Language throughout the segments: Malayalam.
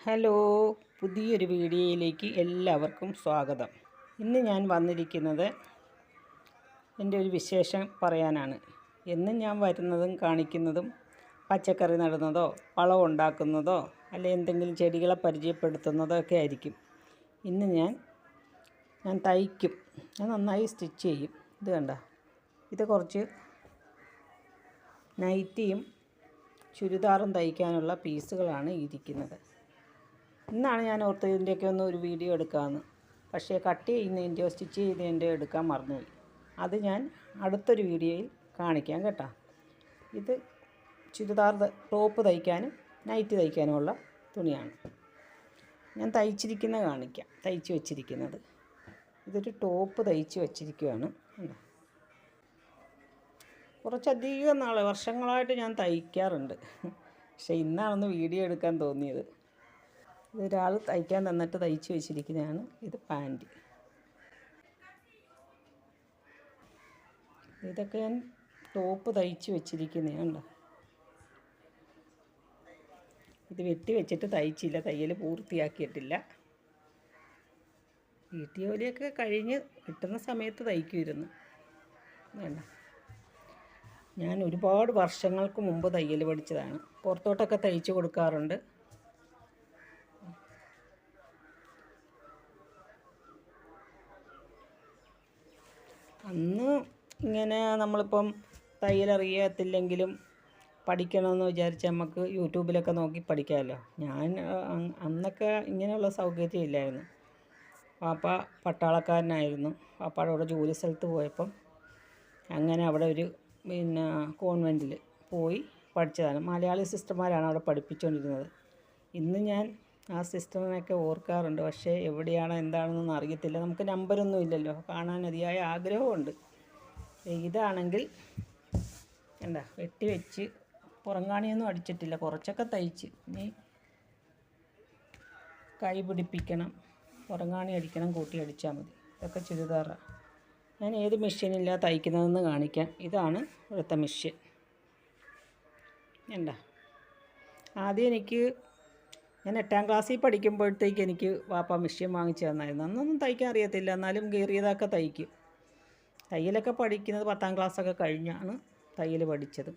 ഹലോ, പുതിയൊരു വീഡിയോയിലേക്ക് എല്ലാവർക്കും സ്വാഗതം. ഇന്ന് ഞാൻ വന്നിരിക്കുന്നത് എൻ്റെ ഒരു വിശേഷം പറയാനാണ്. എന്നും ഞാൻ വരുന്നതും കാണിക്കുന്നതും പച്ചക്കറി നടുന്നതോ വളം ഉണ്ടാക്കുന്നതോ അല്ലെങ്കിൽ എന്തെങ്കിലും ചെടികളെ പരിചയപ്പെടുത്തുന്നതോ ഒക്കെ ആയിരിക്കും. ഇന്ന് ഞാൻ തയ്ക്കും. ഞാൻ നന്നായി സ്റ്റിച്ച് ചെയ്യും. ഇത് കണ്ട, ഇത് കുറച്ച് നൈറ്റിയും ചുരിദാറും തയ്ക്കാനുള്ള പീസുകളാണ് ഇരിക്കുന്നത്. ഇന്നാണ് ഞാൻ ഓർത്ത് ഇതിൻ്റെയൊക്കെ ഒരു വീഡിയോ എടുക്കാമെന്ന്. പക്ഷേ കട്ട് ചെയ്യുന്നതിൻ്റെയോ സ്റ്റിച്ച് ചെയ്യുന്നതിൻ്റെയോ എടുക്കാൻ മറന്നുപോയി. അത് ഞാൻ അടുത്തൊരു വീഡിയോയിൽ കാണിക്കാം കേട്ടോ. ഇത് ചുരിദാർ ടോപ്പ് തയ്ക്കാനും നൈറ്റ് തയ്ക്കാനുമുള്ള തുണിയാണ്. ഞാൻ തയ്ച്ചിരിക്കുന്നത് കാണിക്കാം. തയ്ച്ച് വെച്ചിരിക്കുന്നത് ഇതൊരു ടോപ്പ് തയ്ച്ച് വെച്ചിരിക്കുകയാണ്. കുറച്ചധികം വർഷങ്ങളായിട്ട് ഞാൻ തയ്ക്കാറുണ്ട്. പക്ഷേ ഇന്നാണൊന്ന് വീഡിയോ എടുക്കാൻ തോന്നിയത്. ഇതൊരാൾ തയ്ക്കാൻ തന്നിട്ട് തയ്ച്ച് വെച്ചിരിക്കുന്നതാണ്. ഇത് പാൻറ്റ്. ഇതൊക്കെ ഞാൻ ടോപ്പ് തയ്ച്ച് വെച്ചിരിക്കുന്നതാണ്. ഇത് വെട്ടി വെച്ചിട്ട് തയ്ച്ചില്ല, തയ്യൽ പൂർത്തിയാക്കിയിട്ടില്ല. വീട്ടു ജോലിയൊക്കെ കഴിഞ്ഞ് കിട്ടുന്ന സമയത്ത് തയ്ക്കുമായിരുന്നു. വേണ്ട, ഞാൻ ഒരുപാട് വർഷങ്ങൾക്ക് മുമ്പ് തയ്യൽ പഠിച്ചതാണ്. പുറത്തോട്ടൊക്കെ തയ്ച്ച് കൊടുക്കാറുണ്ട്. അന്ന് ഇങ്ങനെ നമ്മളിപ്പം തയ്യലറിയത്തില്ലെങ്കിലും പഠിക്കണമെന്ന് വിചാരിച്ച് നമുക്ക് യൂട്യൂബിലൊക്കെ നോക്കി പഠിക്കാമല്ലോ. ഞാൻ അന്നൊക്കെ ഇങ്ങനെയുള്ള സൗകര്യം ഇല്ലായിരുന്നു. പാപ്പ പട്ടാളക്കാരനായിരുന്നു. പാപ്പയുടെ കൂടെ ജോലി സ്ഥലത്ത് പോയപ്പം അങ്ങനെ അവിടെ ഒരു കോൺവെൻറ്റിൽ പോയി പഠിച്ചതാണ്. മലയാളി സിസ്റ്റർമാരാണ് അവിടെ പഠിപ്പിച്ചുകൊണ്ടിരുന്നത്. ഇന്ന് ഞാൻ ആ സിസ്റ്ററിനെയൊക്കെ ഓർക്കാറുണ്ട്. പക്ഷേ എവിടെയാണ് എന്താണെന്നൊന്നും അറിയത്തില്ല. നമുക്ക് നമ്പരൊന്നും ഇല്ലല്ലോ. കാണാൻ അതിയായ ആഗ്രഹമുണ്ട്. ഇതാണെങ്കിൽ എന്താ വെട്ടി വെച്ച് പുറങ്കാണിയൊന്നും അടിച്ചിട്ടില്ല. കുറച്ചൊക്കെ തയ്ച്ച് ഇനി കൈ പിടിപ്പിക്കണം, പുറങ്കാണി അടിക്കണം, കൂട്ടി അടിച്ചാൽ മതി. ഇതൊക്കെ ചുരിദാറാണ്. ഞാൻ ഏത് മെഷീനിലാണ് തയ്ക്കുന്നതെന്ന് കാണിക്കാം. ഇതാണ് ഇവിടുത്തെ മെഷീൻ. എന്താ ആദ്യം ഞാൻ 8ാം ക്ലാസ്സിൽ പഠിക്കുമ്പോഴത്തേക്ക് എനിക്ക് വാപ്പ മെഷീൻ വാങ്ങിച്ചു തന്നായിരുന്നു. അന്നൊന്നും തയ്ക്കാൻ അറിയത്തില്ല, എന്നാലും കീറിയതൊക്കെ തയ്ക്കും. തയ്യലൊക്കെ പഠിക്കുന്നത് 10ാം ക്ലാസ്സൊക്കെ കഴിഞ്ഞാണ് തയ്യൽ പഠിച്ചത്.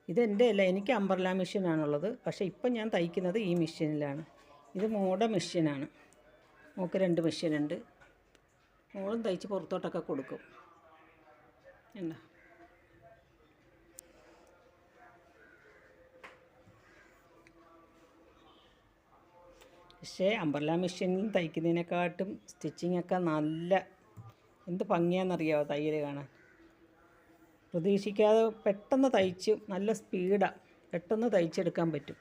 ഇതെൻ്റെ അല്ല, എനിക്ക് അംബ്രല മെഷീനാണുള്ളത്. പക്ഷേ ഇപ്പം ഞാൻ തയ്ക്കുന്നത് ഈ മെഷീനിലാണ്. ഇത് മോടെ മെഷീനാണ്. മോൾക്ക് 2 മെഷീനുണ്ട്. മോളും തയ്ച്ച് പുറത്തോട്ടൊക്കെ കൊടുക്കും. എന്താ പക്ഷേ അംബ്രല മെഷീനിൽ തയ്ക്കുന്നതിനെക്കാട്ടും സ്റ്റിച്ചിങ്ങൊക്കെ നല്ല എന്ത് ഭംഗിയാണെന്നറിയാമോ തയ്യൽ കാണാൻ. പ്രതീക്ഷിക്കാതെ പെട്ടെന്ന് തയ്ച്ച് നല്ല സ്പീഡാണ്, പെട്ടെന്ന് തയ്ച്ചെടുക്കാൻ പറ്റും.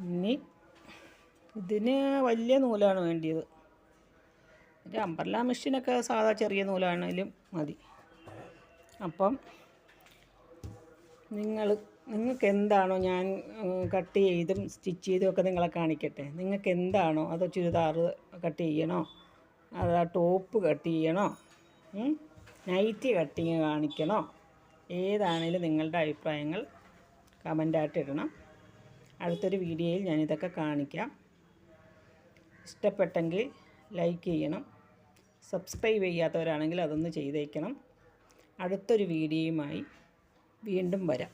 ഇനി ഇതിന് വലിയ നൂലാണ് വേണ്ടിയത്. ഒരു അംബ്രല മെഷീനൊക്കെ സാധാ ചെറിയ നൂലാണെങ്കിലും മതി. അപ്പം നിങ്ങൾക്ക് എന്താണോ, ഞാൻ കട്ട് ചെയ്തും സ്റ്റിച്ച് ചെയ്തും ഒക്കെ നിങ്ങളെ കാണിക്കട്ടെ. നിങ്ങൾക്ക് എന്താണോ, അതോ ചുരിദാർ കട്ട് ചെയ്യണോ, അതോ ടോപ്പ് കട്ട് ചെയ്യണോ, നൈറ്റി കട്ടിങ് കാണിക്കണോ, ഏതാണേലും നിങ്ങളുടെ അഭിപ്രായങ്ങൾ കമൻ്റായിട്ട് ഇടണം. അടുത്തൊരു വീഡിയോയിൽ ഞാനിതൊക്കെ കാണിക്കാം. ഇഷ്ടപ്പെട്ടെങ്കിൽ ലൈക്ക് ചെയ്യണം. സബ്സ്ക്രൈബ് ചെയ്യാത്തവരാണെങ്കിൽ അതൊന്ന് ചെയ്തേക്കണം. അടുത്തൊരു വീഡിയോയുമായി വീണ്ടും വരാം.